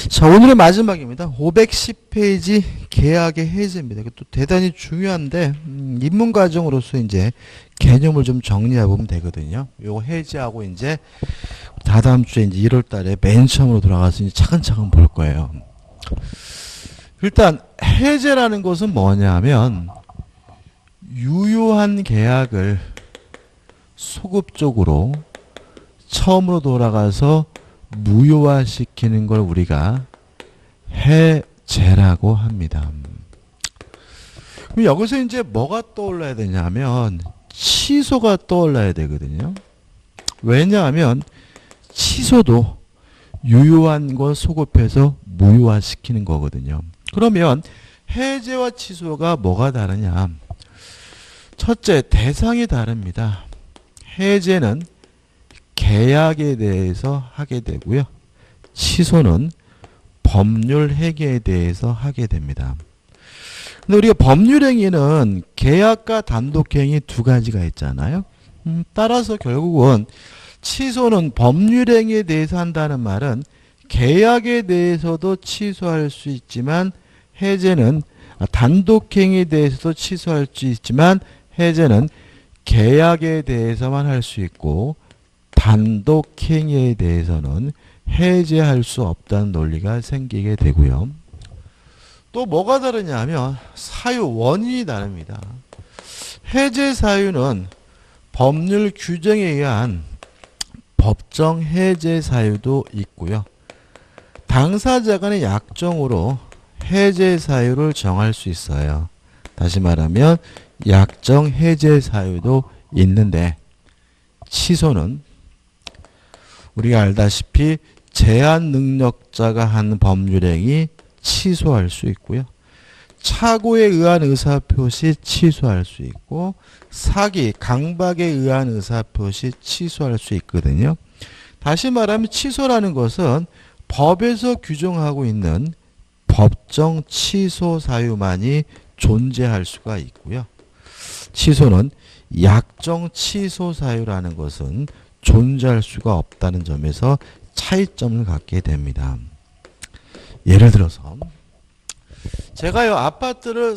자, 오늘의 마지막입니다. 510페이지 계약의 해제입니다. 이것도 대단히 중요한데, 입문 과정으로서 이제 개념을 좀 정리해 보면 되거든요. 요거 해제하고 이제 다다음 주에 이제 1월 달에 맨 처음으로 돌아가서 이제 차근차근 볼 거예요. 일단 해제라는 것은 뭐냐 하면 유효한 계약을 소급적으로 처음으로 돌아가서 무효화시키는 걸 우리가 해제라고 합니다. 그럼 여기서 이제 뭐가 떠올라야 되냐면 취소가 떠올라야 되거든요. 왜냐하면 취소도 유효한 걸 소급해서 무효화시키는 거거든요. 그러면 해제와 취소가 뭐가 다르냐? 첫째, 대상이 다릅니다. 해제는 계약에 대해서 하게 되고요. 취소는 법률 행위에 대해서 하게 됩니다. 근데 우리가 법률 행위는 계약과 단독 행위 두 가지가 있잖아요. 따라서 결국은 취소는 법률 행위에 대해서 한다는 말은 계약에 대해서도 취소할 수 있지만 해제는 단독 행위에 대해서도 취소할 수 있지만 해제는 계약에 대해서만 할 수 있고 단독 행위에 대해서는 해제할 수 없다는 논리가 생기게 되고요. 또 뭐가 다르냐 하면 사유, 원인이 다릅니다. 해제 사유는 법률 규정에 의한 법정 해제 사유도 있고요. 당사자 간의 약정으로 해제 사유를 정할 수 있어요. 다시 말하면 약정 해제 사유도 있는데 취소는 우리가 알다시피 제한 능력자가 한 법률행위 취소할 수 있고요. 착오에 의한 의사표시 취소할 수 있고 사기, 강박에 의한 의사표시 취소할 수 있거든요. 다시 말하면 취소라는 것은 법에서 규정하고 있는 법정 취소 사유만이 존재할 수가 있고요. 취소는 약정 취소 사유라는 것은 존재할 수가 없다는 점에서 차이점을 갖게 됩니다. 예를 들어서 제가요 아파트를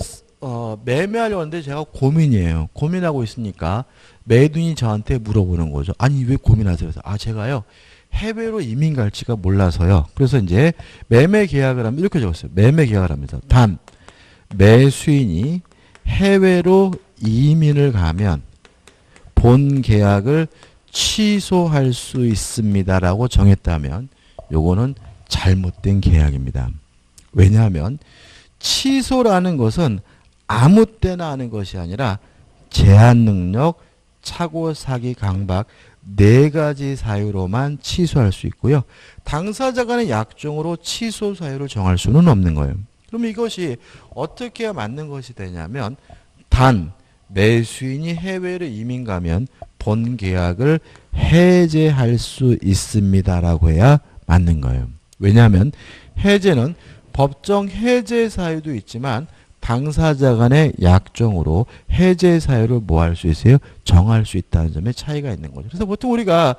매매하려고 하는데 제가 고민이에요. 고민하고 있으니까 매도인이 저한테 물어보는 거죠. 아니 왜 고민하세요? 그래서 제가요 해외로 이민 갈지가 몰라서요. 그래서 이제 매매 계약을 하면 이렇게 적었어요. 매매 계약을 하면서 단 매수인이 해외로 이민을 가면 본 계약을 취소할 수 있습니다라고 정했다면 요거는 잘못된 계약입니다. 왜냐하면 취소라는 것은 아무 때나 하는 것이 아니라 제한 능력, 착오, 사기, 강박 네 가지 사유로만 취소할 수 있고요. 당사자 간의 약정으로 취소 사유를 정할 수는 없는 거예요. 그럼 이것이 어떻게 해야 맞는 것이 되냐면 단 매수인이 해외로 이민 가면 본 계약을 해제할 수 있습니다라고 해야 맞는 거예요. 왜냐하면 해제는 법정 해제 사유도 있지만 당사자 간의 약정으로 해제 사유를 뭐 할 수 있어요? 정할 수 있다는 점에 차이가 있는 거죠. 그래서 보통 우리가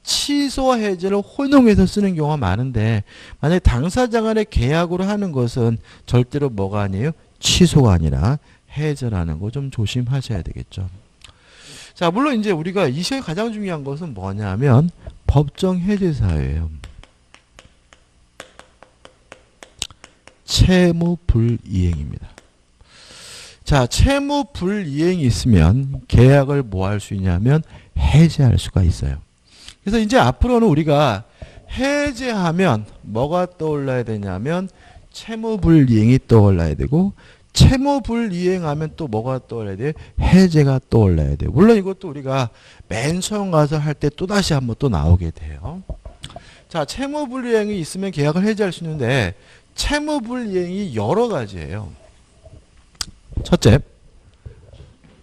취소와 해제를 혼용해서 쓰는 경우가 많은데 만약에 당사자 간의 계약으로 하는 것은 절대로 뭐가 아니에요? 취소가 아니라 해제라는 거 좀 조심하셔야 되겠죠. 자, 물론 이제 우리가 이 시간에 가장 중요한 것은 뭐냐면 법정 해제 사유예요. 채무 불이행입니다. 자, 채무 불이행이 있으면 계약을 뭐 할 수 있냐면 해제할 수가 있어요. 그래서 이제 앞으로는 우리가 해제하면 뭐가 떠올라야 되냐면 채무 불이행이 떠올라야 되고 채무 불이행하면 또 뭐가 떠올라야 돼요? 해제가 떠올라야 돼요. 물론 이것도 우리가 맨 처음 가서 할 때 또다시 한번 또 나오게 돼요. 자, 채무 불이행이 있으면 계약을 해제할 수 있는데 채무 불이행이 여러 가지예요. 첫째,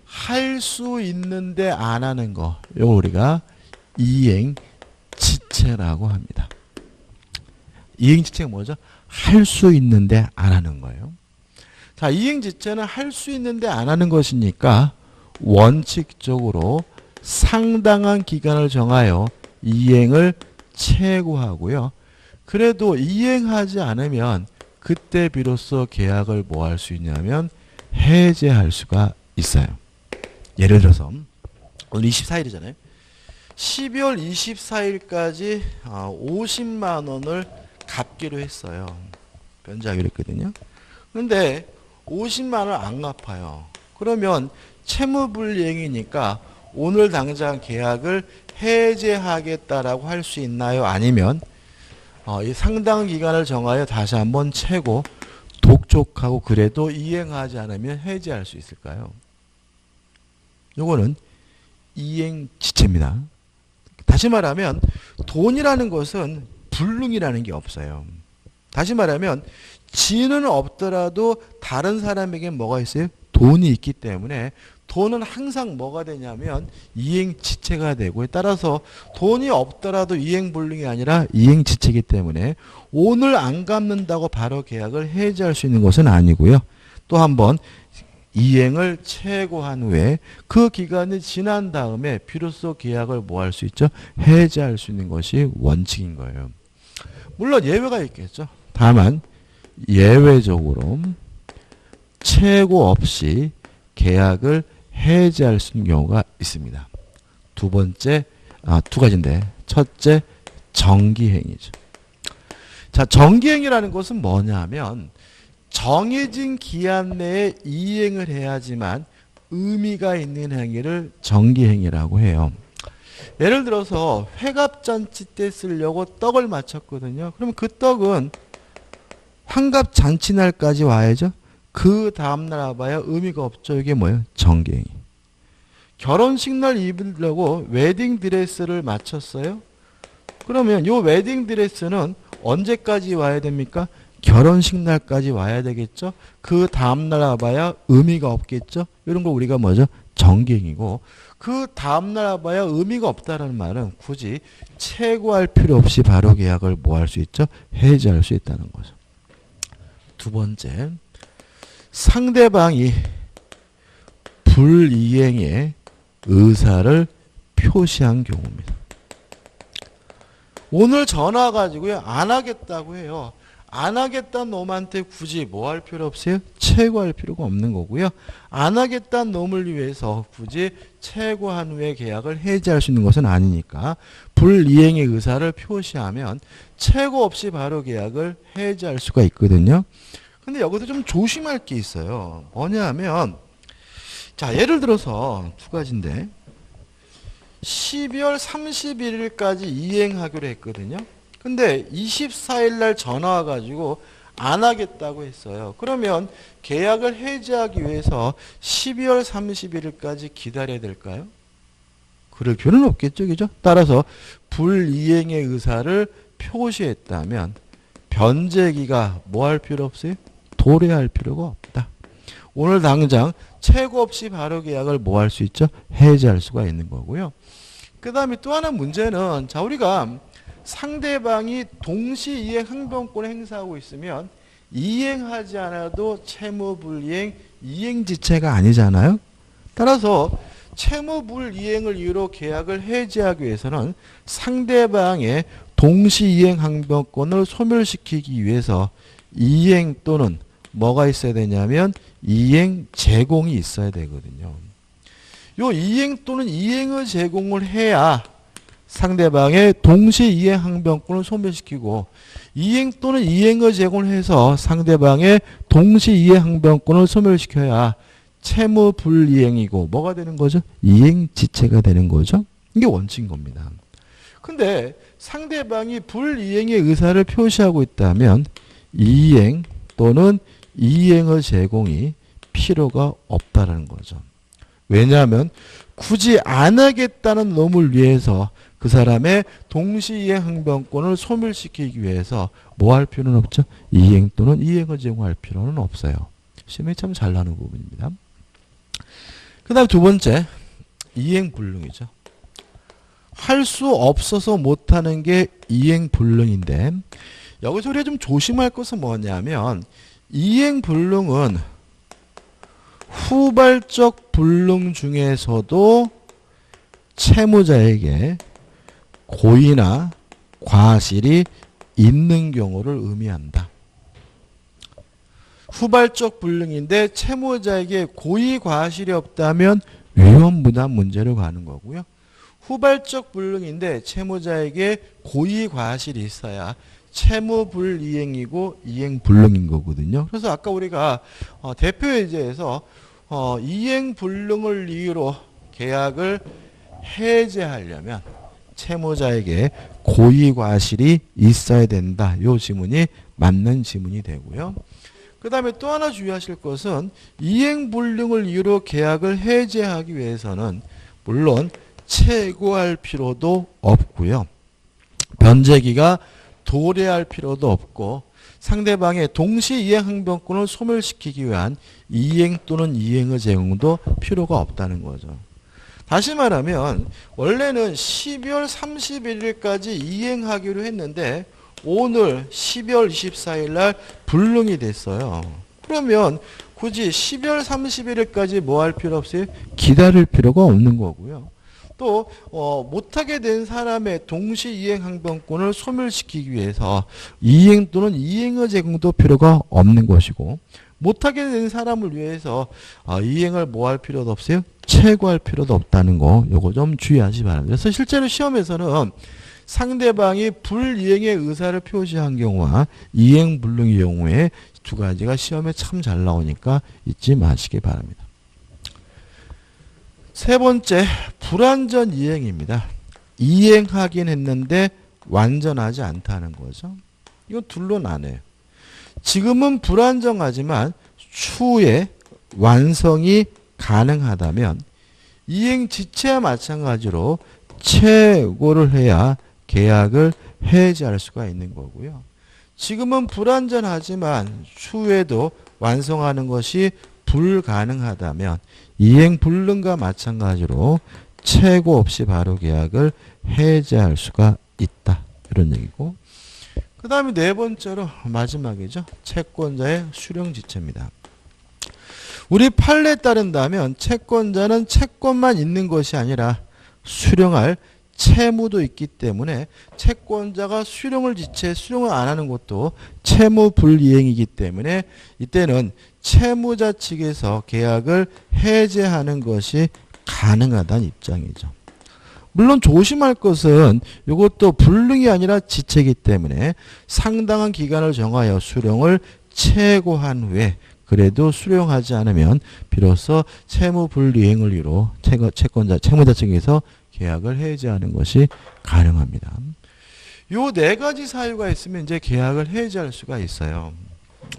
할 수 있는데 안 하는 거. 이거 우리가 이행지체라고 합니다. 이행지체가 뭐죠? 할 수 있는데 안 하는 거예요. 자, 이행지체는 할 수 있는데 안 하는 것이니까 원칙적으로 상당한 기간을 정하여 이행을 최고하고요. 그래도 이행하지 않으면 그때 비로소 계약을 뭐 할 수 있냐면 해제할 수가 있어요. 예를 들어서 오늘 24일이잖아요. 12월 24일까지 50만 원을 갚기로 했어요. 변제하기로 했거든요. 그런데 50만 원 안 갚아요. 그러면 채무불이행이니까 오늘 당장 계약을 해제하겠다라고 할 수 있나요? 아니면 이 상당 기간을 정하여 다시 한번 채고 독촉하고 그래도 이행하지 않으면 해제할 수 있을까요? 요거는 이행지체입니다. 다시 말하면 돈이라는 것은 불능이라는 게 없어요. 다시 말하면 지는 없더라도 다른 사람에게 뭐가 있어요? 돈이 있기 때문에 돈은 항상 뭐가 되냐면 이행지체가 되고 따라서 돈이 없더라도 이행불능이 아니라 이행지체이기 때문에 오늘 안 갚는다고 바로 계약을 해지할 수 있는 것은 아니고요. 또 한번 이행을 최고한 후에 그 기간이 지난 다음에 비로소 계약을 뭐 할 수 있죠? 해지할 수 있는 것이 원칙인 거예요. 물론 예외가 있겠죠. 다만 예외적으로 최고 없이 계약을 해지할 수 있는 경우가 있습니다. 두 번째, 두 가지인데 첫째 정기행위죠. 자, 정기행위라는 것은 뭐냐면 정해진 기한 내에 이행을 해야지만 의미가 있는 행위를 정기행위라고 해요. 예를 들어서 회갑잔치 때 쓰려고 떡을 마쳤거든요. 그럼 그 떡은 환갑잔치날까지 와야죠. 그 다음날 와봐야 의미가 없죠. 이게 뭐예요? 정기행위. 결혼식 날 입으려고 웨딩드레스를 마쳤어요. 그러면 이 웨딩드레스는 언제까지 와야 됩니까? 결혼식 날까지 와야 되겠죠. 그 다음날 와봐야 의미가 없겠죠. 이런 거 우리가 뭐죠? 정기행위고 그 다음날 와봐야 의미가 없다는 말은 굳이 최고할 필요 없이 바로 계약을 뭐 할 수 있죠? 해지할 수 있다는 거죠. 두 번째, 상대방이 불이행의 의사를 표시한 경우입니다. 오늘 전화 가지고요. 안 하겠다고 해요. 안 하겠다는 놈한테 굳이 뭐 할 필요 없어요? 최고할 필요가 없는 거고요. 안 하겠다는 놈을 위해서 굳이 최고한 후에 계약을 해지할 수 있는 것은 아니니까 불이행의 의사를 표시하면 최고 없이 바로 계약을 해지할 수가 있거든요. 근데 여기서 좀 조심할 게 있어요. 뭐냐 하면 자, 예를 들어서 두 가지인데 12월 31일까지 이행하기로 했거든요. 근데 24일 날 전화 와가지고 안 하겠다고 했어요. 그러면 계약을 해지하기 위해서 12월 31일까지 기다려야 될까요? 그럴 필요는 없겠죠. 그죠? 따라서 불이행의 의사를 표시했다면 변제기가 뭐 할 필요 없어요? 도래할 필요가 없다. 오늘 당장 최고 없이 바로 계약을 뭐 할 수 있죠? 해지할 수가 있는 거고요. 그 다음에 또 하나 문제는 자, 우리가 상대방이 동시 이행 항변권을 행사하고 있으면 이행하지 않아도 채무불이행 이행지체가 아니잖아요. 따라서 채무불이행을 이유로 계약을 해지하기 위해서는 상대방의 동시 이행 항변권을 소멸시키기 위해서 이행 또는 뭐가 있어야 되냐면 이행 제공이 있어야 되거든요. 요 이행 또는 이행의 제공을 해야 상대방의 동시 이행 항변권을 소멸시키고 이행 또는 이행의 제공을 해서 상대방의 동시 이행 항변권을 소멸시켜야 채무 불이행이고 뭐가 되는 거죠? 이행지체가 되는 거죠. 이게 원칙인 겁니다. 근데 상대방이 불이행의 의사를 표시하고 있다면 이행 또는 이행의 제공이 필요가 없다는 거죠. 왜냐하면 굳이 안 하겠다는 놈을 위해서 그 사람의 동시이행 항변권을 소멸시키기 위해서 뭐 할 필요는 없죠? 이행 또는 이행을 제공할 필요는 없어요. 시험에 참 잘 나오는 부분입니다. 그 다음 두 번째, 이행불능이죠. 할 수 없어서 못하는 게 이행불능인데 여기서 우리가 좀 조심할 것은 뭐냐면 이행불능은 후발적 불능 중에서도 채무자에게 고의나 과실이 있는 경우를 의미한다. 후발적 불능인데 채무자에게 고의 과실이 없다면 위험부담 문제로 가는 거고요. 후발적 불능인데 채무자에게 고의 과실이 있어야 채무불이행이고 이행불능인 거거든요. 그래서 아까 우리가 대표예제에서 이행불능을 이유로 계약을 해제하려면 채무자에게 고의 과실이 있어야 된다. 이 지문이 맞는 지문이 되고요. 그 다음에 또 하나 주의하실 것은 이행불능을 이유로 계약을 해제하기 위해서는 물론 최고할 필요도 없고요. 변제기가 도래할 필요도 없고 상대방의 동시 이행 항변권을 소멸시키기 위한 이행 또는 이행의 제공도 필요가 없다는 거죠. 다시 말하면 원래는 12월 31일까지 이행하기로 했는데 오늘 12월 24일 날 불능이 됐어요. 그러면 굳이 12월 31일까지 뭐 할 필요 없어요? 기다릴 필요가 없는 거고요. 또 못하게 된 사람의 동시 이행 항변권을 소멸시키기 위해서 이행 또는 이행의 제공도 필요가 없는 것이고 못하게 된 사람을 위해서 이행을 뭐 할 필요도 없어요? 최고할 필요도 없다는 거 요거 좀 주의하시 바랍니다. 그래서 실제로 시험에서는 상대방이 불이행의 의사를 표시한 경우와 이행 불능의 경우에 두 가지가 시험에 참 잘 나오니까 잊지 마시기 바랍니다. 세 번째, 불완전 이행입니다. 이행하긴 했는데 완전하지 않다는 거죠. 이건 둘로 나뉘어요. 지금은 불완전하지만 추후에 완성이 가능하다면 이행 지체와 마찬가지로 최고를 해야 계약을 해지할 수가 있는 거고요. 지금은 불완전하지만 추후에도 완성하는 것이 불가능하다면 이행 불능과 마찬가지로 최고 없이 바로 계약을 해지할 수가 있다. 이런 얘기고. 그 다음에 네 번째로 마지막이죠. 채권자의 수령 지체입니다. 우리 판례에 따른다면 채권자는 채권만 있는 것이 아니라 수령할 채무도 있기 때문에 채권자가 수령을 지체 수령을 안 하는 것도 채무 불이행이기 때문에 이때는 채무자 측에서 계약을 해제하는 것이 가능하다는 입장이죠. 물론 조심할 것은 이것도 불능이 아니라 지체이기 때문에 상당한 기간을 정하여 수령을 최고한 후에 그래도 수령하지 않으면 비로소 채무 불이행을 이유로 채무자 측에서 계약을 해지하는 것이 가능합니다. 요 네 가지 사유가 있으면 이제 계약을 해지할 수가 있어요.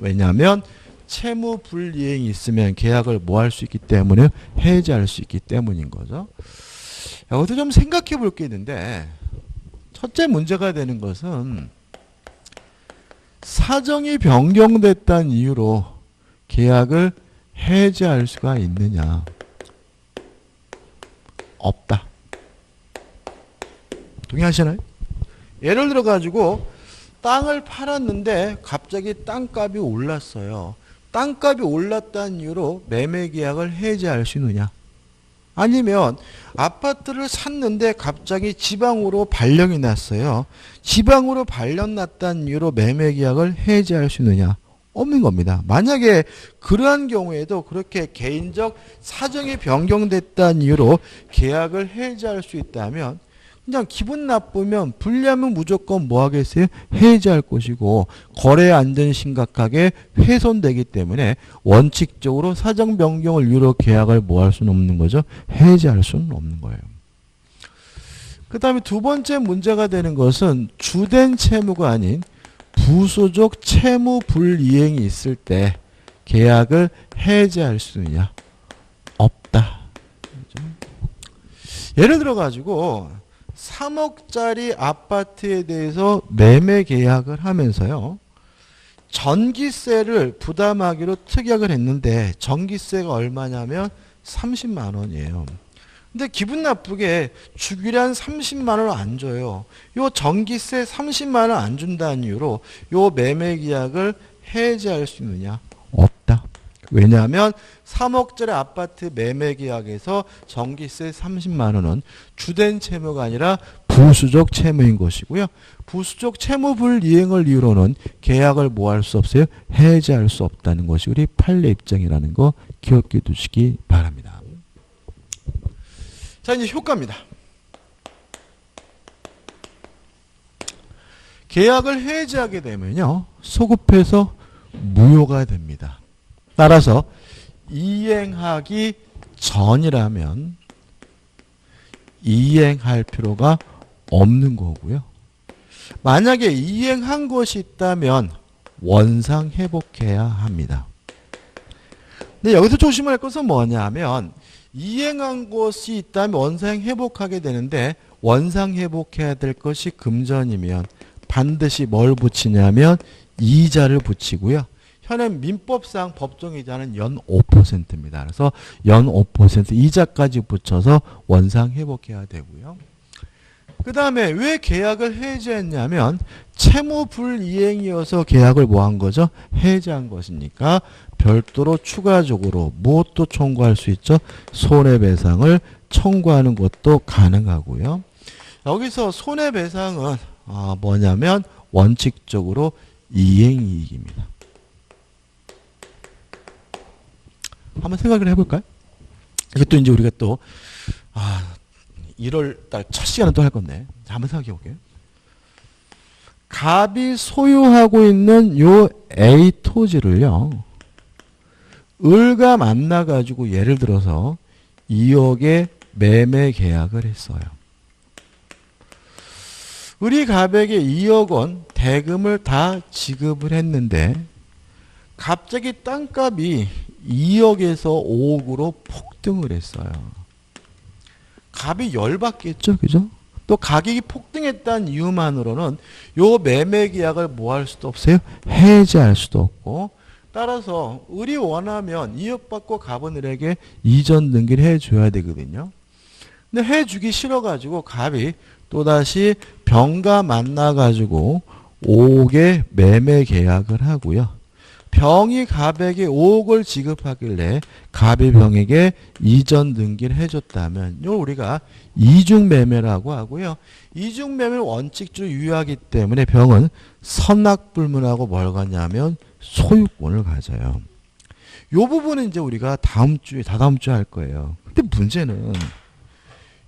왜냐하면 채무 불이행이 있으면 계약을 뭐 할 수 있기 때문에 해지할 수 있기 때문인 거죠. 여기서 좀 생각해 볼 게 있는데 첫째 문제가 되는 것은 사정이 변경됐다는 이유로 계약을 해지할 수가 있느냐? 없다. 동의하시나요? 예를 들어 가지고 땅을 팔았는데 갑자기 땅값이 올랐어요. 땅값이 올랐다는 이유로 매매 계약을 해지할 수 있느냐? 아니면 아파트를 샀는데 갑자기 지방으로 발령이 났어요. 지방으로 발령 났다는 이유로 매매 계약을 해지할 수 있느냐? 없는 겁니다. 만약에 그러한 경우에도 그렇게 개인적 사정이 변경됐다는 이유로 계약을 해지할 수 있다면 그냥 기분 나쁘면 불리하면 무조건 뭐 하겠어요? 해지할 것이고 거래 안전이 심각하게 훼손되기 때문에 원칙적으로 사정 변경을 이유로 계약을 뭐 할 수는 없는 거죠? 해지할 수는 없는 거예요. 그 다음에 두 번째 문제가 되는 것은 주된 채무가 아닌 부소적 채무 불이행이 있을 때 계약을 해지할 수 있느냐? 없다. 예를 들어 가지고 3억짜리 아파트에 대해서 매매 계약을 하면서요. 전기세를 부담하기로 특약을 했는데 전기세가 얼마냐면 30만 원이에요. 근데 기분 나쁘게 주기란 30만 원을 안 줘요. 요 전기세 30만 원 안 준다는 이유로 요 매매 계약을 해지할 수 있느냐? 없다. 왜냐하면 3억짜리 아파트 매매 계약에서 전기세 30만 원은 주된 채무가 아니라 부수적 채무인 것이고요. 부수적 채무 불이행을 이유로는 계약을 뭐 할 수 없어요? 해지할 수 없다는 것이 우리 판례 입장이라는 거 기억해 두시기 바랍니다. 자, 이제 효과입니다. 계약을 해지하게 되면요, 소급해서 무효가 됩니다. 따라서 이행하기 전이라면 이행할 필요가 없는 거고요. 만약에 이행한 것이 있다면 원상 회복해야 합니다. 근데 여기서 조심할 것은 뭐냐면 이행한 것이 있다면 원상 회복하게 되는데 원상 회복해야 될 것이 금전이면 반드시 뭘 붙이냐면 이자를 붙이고요. 현행 민법상 법정이자는 연 5%입니다. 그래서 연 5% 이자까지 붙여서 원상 회복해야 되고요. 그 다음에 왜 계약을 해지했냐면 채무 불이행이어서 계약을 뭐 한 거죠? 해지한 것이니까 별도로 추가적으로 무엇도 청구할 수 있죠? 손해배상을 청구하는 것도 가능하고요. 여기서 손해배상은 뭐냐면 원칙적으로 이행이익입니다. 한번 생각을 해볼까요? 이것도 이제 우리가 또 1월달 첫 시간은 또 할 건데, 자, 한번 생각해 볼게요. 갑이 소유하고 있는 요 A 토지를요, 을과 만나가지고 예를 들어서 2억에 매매 계약을 했어요. 을이 갑에게 2억 원 대금을 다 지급을 했는데 갑자기 땅값이 2억에서 5억으로 폭등을 했어요. 갑이 열받겠죠, 그죠? 또 가격이 폭등했다는 이유만으로는 요 매매 계약을 뭐 할 수도 없어요? 해지할 수도 없고, 따라서 을이 원하면 2억 받고 갑은 을에게 이전 등기를 해줘야 되거든요. 근데 해주기 싫어가지고 갑이 또다시 병과 만나가지고 5억의 매매 계약을 하고요. 병이 갑에게 5억을 지급하길래 갑이 병에게 이전 등기를 해줬다면 요 우리가 이중매매라고 하고요. 이중매매는 원칙적으로 유효하기 때문에 병은 선악불문하고 뭘 갖냐면 소유권을 가져요. 요 부분은 이제 우리가 다다음 주에 할 거예요. 근데 문제는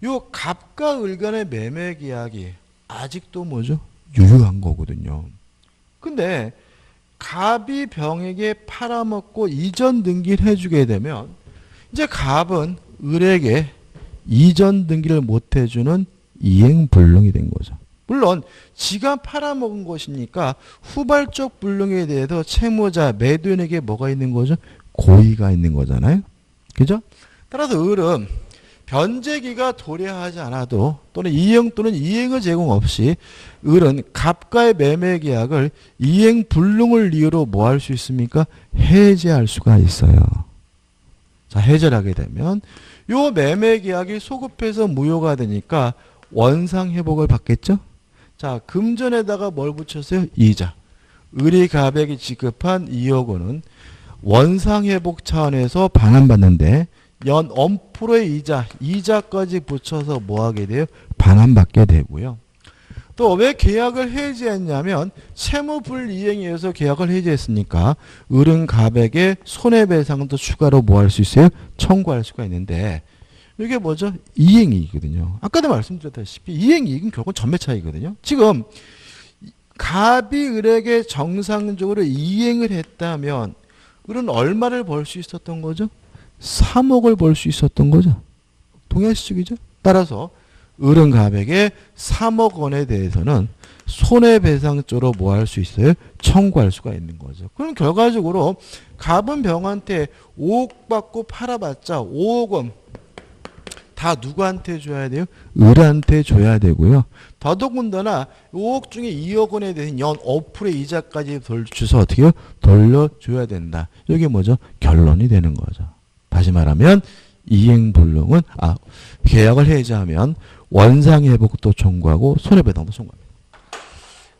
요 갑과 을 간의 매매 계약이 아직도 뭐죠? 유효한 거거든요. 근데 갑이 병에게 팔아먹고 이전 등기를 해주게 되면 이제 갑은 을에게 이전 등기를 못 해주는 이행불능이 된 거죠. 물론 지가 팔아먹은 것이니까 후발적 불능에 대해서 채무자 매도인에게 뭐가 있는 거죠? 고의가 있는 거잖아요. 그죠? 따라서 을은 변제기가 도래하지 않아도 또는 이행 또는 이행의 제공 없이 을은 갑과의 매매 계약을 이행 불능을 이유로 뭐 할 수 있습니까? 해지할 수가 있어요. 자, 해지를 하게 되면 요 매매 계약이 소급해서 무효가 되니까 원상 회복을 받겠죠? 자, 금전에다가 뭘 붙였어요? 이자. 을이 갑에게 지급한 2억 원은 원상 회복 차원에서 반환받는데 연 0%의 이자까지 붙여서 뭐 하게 돼요? 반환받게 되고요. 또 왜 계약을 해지했냐면 채무 불이행에 의해서 계약을 해지했으니까 을은 갑에게 손해배상도 추가로 뭐 할 수 있어요? 청구할 수가 있는데 이게 뭐죠? 이행이익이거든요. 아까도 말씀드렸다시피 이행이익은 결국 전매차익이거든요. 지금 갑이 을에게 정상적으로 이행을 했다면 을은 얼마를 벌 수 있었던 거죠? 3억을 벌 수 있었던 거죠. 동의하시죠? 따라서 을은 갑에게 3억 원에 대해서는 손해배상조로 뭐 할 수 있어요? 청구할 수가 있는 거죠. 그럼 결과적으로 갑은 병한테 5억 받고 팔아봤자 5억 원 다 누구한테 줘야 돼요? 을한테 줘야 되고요. 더더군다나 5억 중에 2억 원에 대해서 연 5%의 이자까지 주서 어떻게 해요? 돌려줘야 된다. 이게 뭐죠? 결론이 되는 거죠. 다시 말하면 이행불능은 계약을 해지하면 원상회복도 청구하고 손해배상도 청구합니다.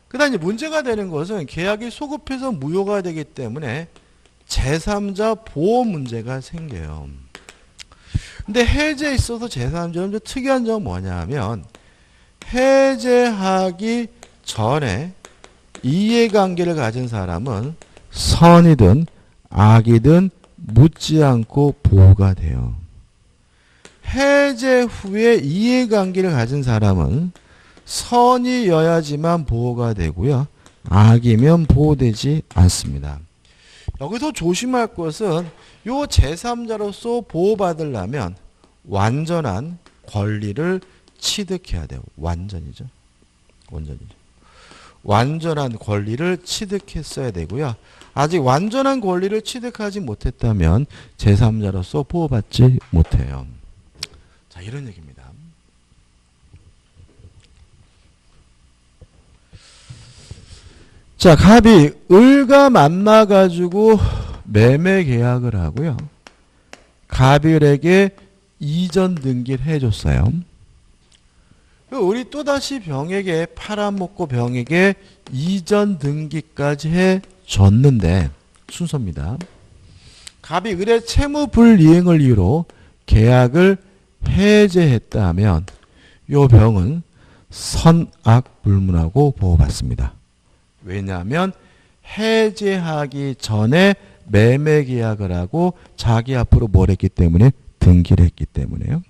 그다음 이제 문제가 되는 것은 계약이 소급해서 무효가 되기 때문에 제3자 보호 문제가 생겨요. 근데 해지에 있어서 제3자는 좀 특이한 점은 뭐냐 하면 해제하기 전에 이해관계를 가진 사람은 선이든 악이든 묻지 않고 보호가 돼요. 해제 후에 이해관계를 가진 사람은 선이여야지만 보호가 되고요. 악이면 보호되지 않습니다. 여기서 조심할 것은 요 제3자로서 보호받으려면 완전한 권리를 취득해야 돼요. 완전이죠. 완전한 권리를 취득했어야 되고요. 아직 완전한 권리를 취득하지 못했다면 제3자로서 보호받지 못해요. 자, 이런 얘기입니다. 자, 갑이 을과 만나가지고 매매 계약을 하고요. 갑이 을에게 이전 등기를 해줬어요. 을이 또다시 병에게 팔아먹고 병에게 이전 등기까지 해줬는데 순서입니다. 갑이 을의 채무 불이행을 이유로 계약을 해제했다면 이 병은 선악불문하고 보호받습니다. 왜냐하면 해제하기 전에 매매 계약을 하고 자기 앞으로 뭘 했기 때문에 등기를 했기 때문에요.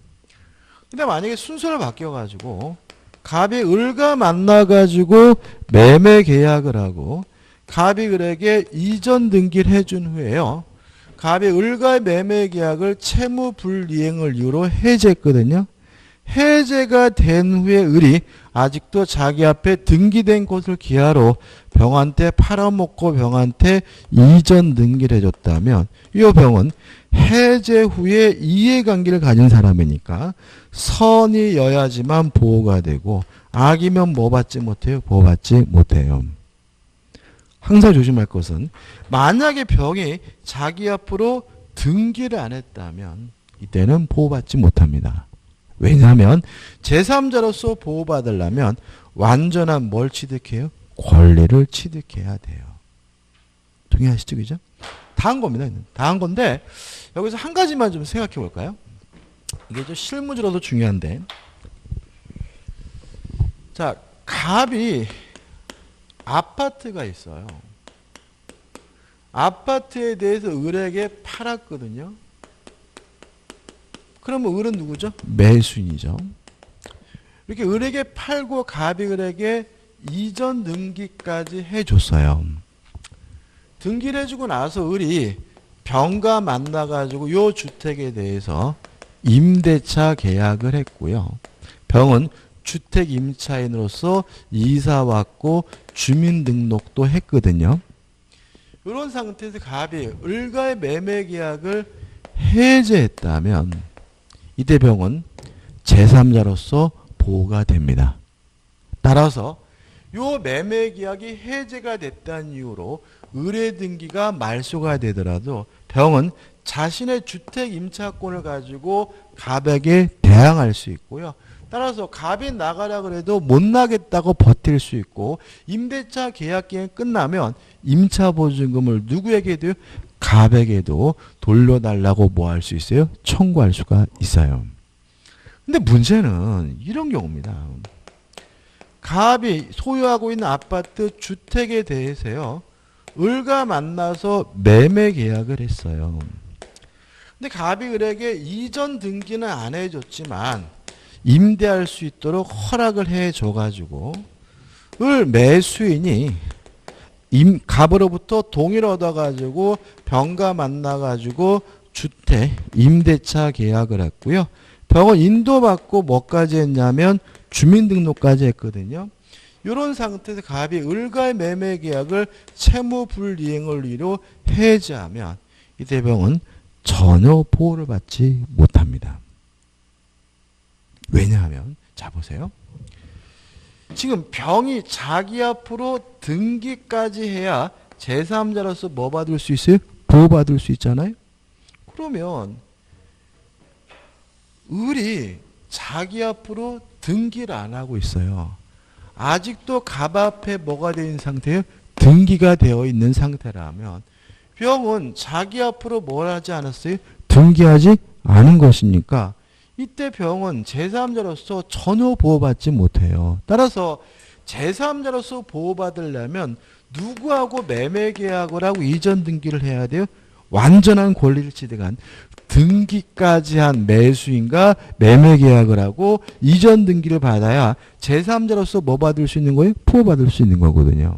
근데 만약에 순서를 바뀌어가지고 갑이 을과 만나가지고 매매 계약을 하고 갑이 을에게 이전 등기를 해준 후에요. 갑이 을과의 매매 계약을 채무 불이행을 이유로 해제했거든요. 해제가 된 후에 을이 아직도 자기 앞에 등기된 곳을 기하로 병한테 팔아먹고 병한테 이전 등기를 해줬다면 이 병은 해제 후에 이해관계를 가진 사람이니까 선이여야지만 보호가 되고 악이면 뭐 받지 못해요? 보호받지 못해요. 항상 조심할 것은 만약에 병이 자기 앞으로 등기를 안 했다면 이때는 보호받지 못합니다. 왜냐하면 제3자로서 보호받으려면 완전한 뭘 취득해요? 권리를 취득해야 돼요. 동의하시죠? 그죠? 다 한 겁니다. 다 한 건데 여기서 한 가지만 좀 생각해 볼까요? 이게 좀 실무적으로도 중요한데 자, 갑이 아파트가 있어요. 아파트에 대해서 을에게 팔았거든요. 그러면 을은 누구죠? 매수인이죠. 이렇게 을에게 팔고 갑이 을에게 이전 등기까지 해줬어요. 등기를 해주고 나서 을이 병과 만나가지고 요 주택에 대해서 임대차 계약을 했고요. 병은 주택 임차인으로서 이사 왔고 주민등록도 했거든요. 이런 상태에서 갑이 을과의 매매 계약을 해제했다면 이때 병은 제3자로서 보호가 됩니다. 따라서 요 매매 계약이 해제가 됐다는 이유로 의뢰 등기가 말소가 되더라도 병은 자신의 주택 임차권을 가지고 갑에게 대항할 수 있고요. 따라서 갑이 나가라 그래도 못 나겠다고 버틸 수 있고 임대차 계약 기간 끝나면 임차보증금을 누구에게도 갑에게도 돌려달라고 뭐 할 수 있어요? 청구할 수가 있어요. 근데 문제는 이런 경우입니다. 갑이 소유하고 있는 아파트 주택에 대해서요. 을과 만나서 매매 계약을 했어요. 근데 갑이 을에게 이전 등기는 안 해줬지만 임대할 수 있도록 허락을 해줘가지고 을 매수인이 갑으로부터 동의를 얻어가지고 병과 만나가지고 주택 임대차 계약을 했고요. 병은 인도받고 뭐까지 했냐면 주민등록까지 했거든요. 이런 상태에서 갑이 을과의 매매 계약을 채무 불이행을 이유로 해제하면 이때 병은 전혀 보호를 받지 못합니다. 왜냐하면 자 보세요. 지금 병이 자기 앞으로 등기까지 해야 제3자로서 뭐 받을 수 있어요? 보호받을 수 있잖아요. 그러면 을이 자기 앞으로 등기를 안 하고 있어요. 아직도 갑 앞에 뭐가 되어 있는 상태예요? 등기가 되어 있는 상태라면 병은 자기 앞으로 뭘 하지 않았어요? 등기하지 않은 것이니까 이때 병은 제3자로서 전혀 보호받지 못해요. 따라서 제3자로서 보호받으려면 누구하고 매매 계약을 하고 이전 등기를 해야 돼요? 완전한 권리를 취득한 등기까지 한 매수인과 매매 계약을 하고 이전 등기를 받아야 제3자로서 뭐 받을 수 있는 거예요? 보호받을 수 있는 거거든요.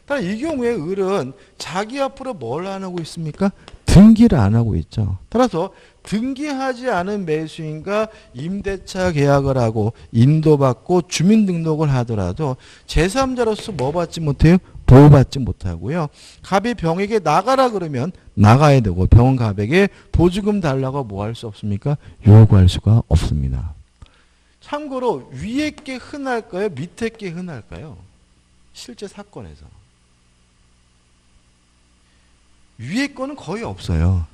따라 이 경우에 을은 자기 앞으로 뭘 안 하고 있습니까? 등기를 안 하고 있죠. 따라서 등기하지 않은 매수인과 임대차 계약을 하고 인도받고 주민등록을 하더라도 제3자로서 뭐 받지 못해요? 보호받지 못하고요. 갑이 병에게 나가라 그러면 나가야 되고 병은 갑에게 보증금 달라고 뭐 할 수 없습니까? 요구할 수가 없습니다. 참고로 위에 게 흔할까요? 밑에 게 흔할까요? 실제 사건에서. 위에 거는 거의 없어요.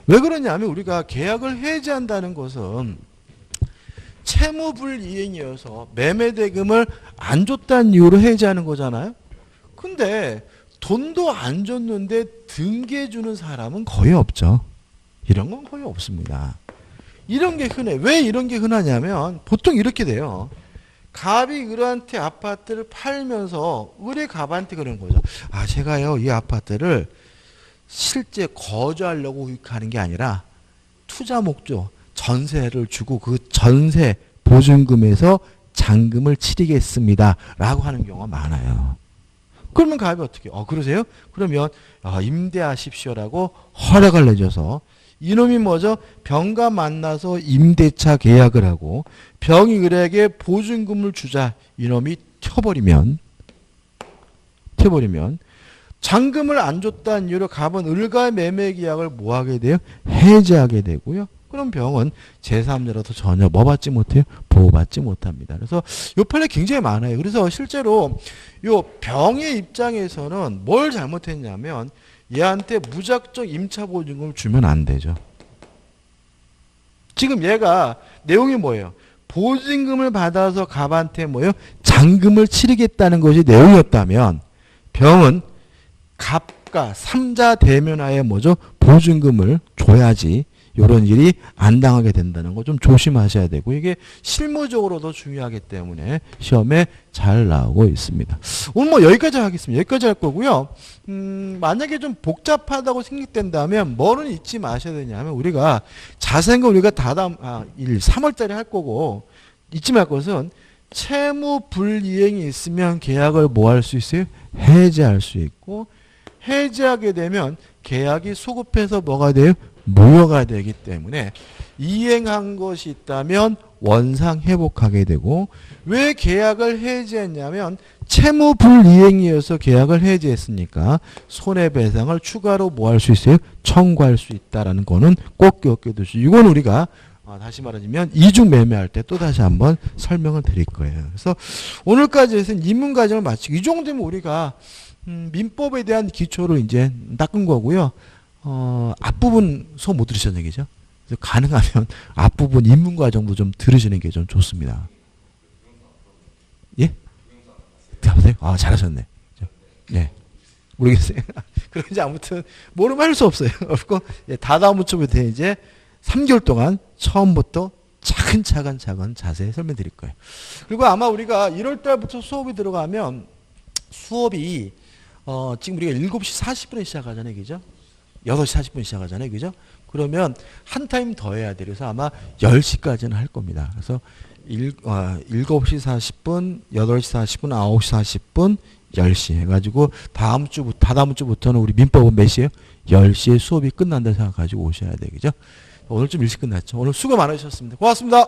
왜 그러냐면 우리가 계약을 해지한다는 것은 채무불이행이어서 매매대금을 안 줬다는 이유로 해지하는 거잖아요. 근데 돈도 안 줬는데 등기해주는 사람은 거의 없죠. 이런 건 거의 없습니다. 이런 게 흔해. 왜 이런 게 흔하냐면 보통 이렇게 돼요. 갑이 을한테 아파트를 팔면서 을이 갑한테 그러는 거죠. 아, 제가요 이 아파트를 실제 거주하려고 가는 게 아니라 투자 목적 전세를 주고 그 전세 보증금에서 잔금을 치르겠습니다 라고 하는 경우가 많아요. 그러면 갑이 어떻게 그러세요? 그러면 임대하십시오라고 허락을 내줘서 이놈이 뭐죠? 병과 만나서 임대차 계약을 하고 병이 을에게 보증금을 주자 이놈이 튀어버리면 잔금을 안 줬다는 이유로 갑은 을과 매매 계약을 뭐 하게 돼요? 해지하게 되고요. 그럼 병은 제3자로서 전혀 뭐 받지 못해요? 보호받지 못합니다. 그래서 요 판례 굉장히 많아요. 그래서 실제로 요 병의 입장에서는 뭘 잘못했냐면 얘한테 무작정 임차보증금을 주면 안 되죠. 지금 얘가 내용이 뭐예요? 보증금을 받아서 갑한테 뭐예요? 잔금을 치르겠다는 것이 내용이었다면 병은 갑과 3자 대면하에 뭐죠? 보증금을 줘야지 이런 일이 안 당하게 된다는 거 좀 조심하셔야 되고 이게 실무적으로도 중요하기 때문에 시험에 잘 나오고 있습니다. 오늘 뭐 여기까지 하겠습니다. 여기까지 할 거고요. 만약에 좀 복잡하다고 생각된다면 뭐는 잊지 마셔야 되냐면 우리가 자세한 거 우리가 다다음 3월달에 할 거고 잊지 말 것은 채무 불이행이 있으면 계약을 뭐 할 수 있어요? 해지할 수 있고 해지하게 되면 계약이 소급해서 뭐가 돼요? 무효가 되기 때문에 이행한 것이 있다면 원상 회복하게 되고 왜 계약을 해지했냐면 채무 불이행이어서 계약을 해지했으니까 손해배상을 추가로 뭐 할 수 있어요? 청구할 수 있다라는 거는 꼭 기억해 두시고 이건 우리가 다시 말하자면 이중 매매할 때 또 다시 한번 설명을 드릴 거예요. 그래서 오늘까지 해서 입문 과정을 마치고 이 정도면 우리가 민법에 대한 기초를 이제 닦은 거고요. 앞부분 수업 못 들으셨는 얘기죠. 그래서 가능하면 앞부분 입문 과정도 좀 들으시는 게 좀 좋습니다. 예? 보세요. 잘하셨네. 예. 모르겠어요. 그런지 아무튼 모르면 할 수 없어요. 그리고 다다음 주부터 이제 3개월 동안 처음부터 차근차근 자세히 설명드릴 거예요. 그리고 아마 우리가 1월 달부터 수업이 들어가면 수업이 지금 우리가 7시 40분에 시작하잖아요. 그죠? 6시 40분 시작하잖아요. 그죠? 그러면 한 타임 더 해야 돼요. 그래서 아마 10시까지는 할 겁니다. 그래서 7시 40분, 8시 40분, 9시 40분, 10시 해가지고 다다음 주부터는 우리 민법은 몇 시에요? 10시에 수업이 끝난다 생각가지고 오셔야 돼요. 그죠? 오늘 좀 일찍 끝났죠. 오늘 수고 많으셨습니다. 고맙습니다.